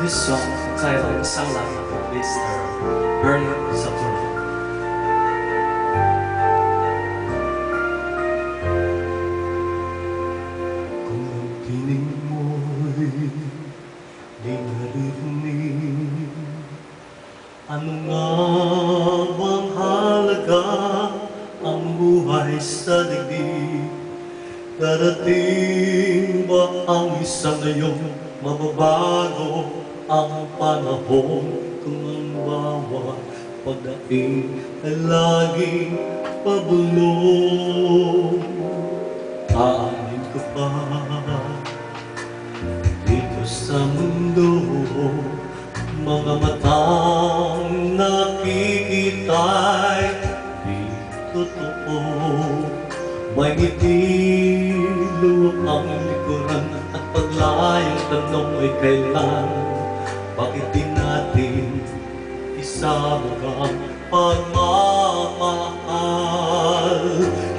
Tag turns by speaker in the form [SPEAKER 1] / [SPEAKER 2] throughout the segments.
[SPEAKER 1] this song titled Sunlight of Mr. Bernie Saturno.
[SPEAKER 2] Kung ang tinig mo'y di naririnig, ano nga bang halaga ang buhay sa daigdig? Darating ba ang isang ngayong mababago ang panahon kung ang bawat pagdating ay laging pabulong? Aanin ko pa dito sa mundo, mga matang nakikita'y di totoo. May ngiti, luwag ang likuran at paglayang tanong ay kailan. Bakit di natin isama ang pagmamahal?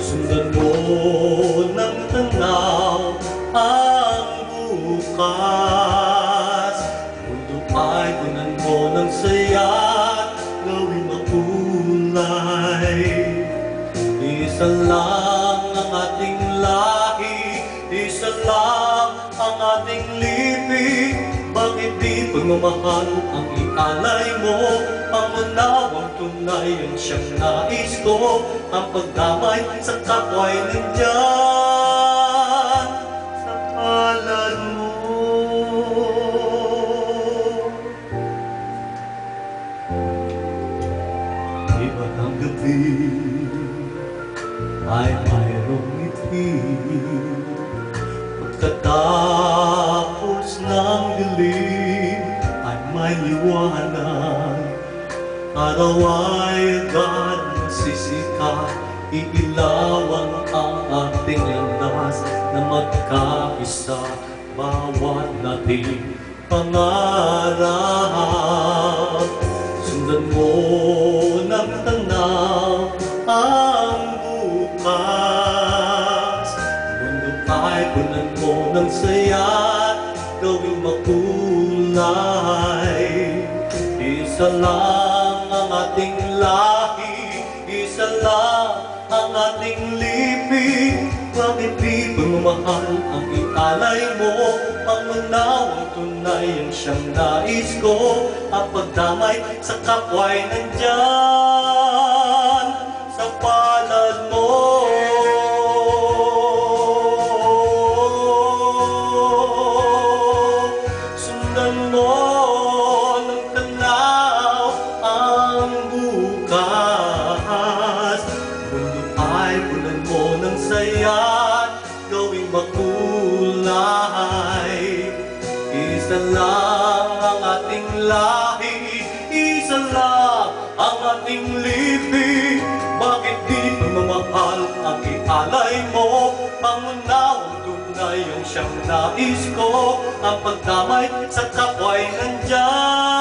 [SPEAKER 2] Sundan mo ng tanaw ang bukas. Mundo ay punan mo ng saya, gawing makulay. Isa lang ang ating lahi, isa lang ang ating lipi. Bakit di pagmamahal ang ialay mo? Pangunawang tunay ang siyang nais ko. Ang pagdamay sa kapwa'y nandyan sa palad mo. Iba't ang gabi ay mayroong ngiti, pagkatapos ng dilim ay may liwanag. Araw ay agad masisikat, iilawan ang ating landas na magkaisa bawat nating pangarap. Sundan mo ng tanaw ang bukas. Mundo ay punan mo ng saya, gawing makulay. Isa lang ang ating lahi, isa lang ang ating lipi. Bakit di pagmamahal ang ialay mo? Pangunawang tunay ang siyang nais ko. Ang pagdamay sa kapwa'y nandyan sa palad mo. Sundan mo ng tanaw ang bukas. Mundo ay punan mo ng saya, gawing makulay. Isa lang ang ating lahi, isa lang ang ating lipi. Bakit di pagmamahal ang ialay mo? Pangunawang tunay ang siyang nais ko. Ang pagdamay sa kapwa'y nandyan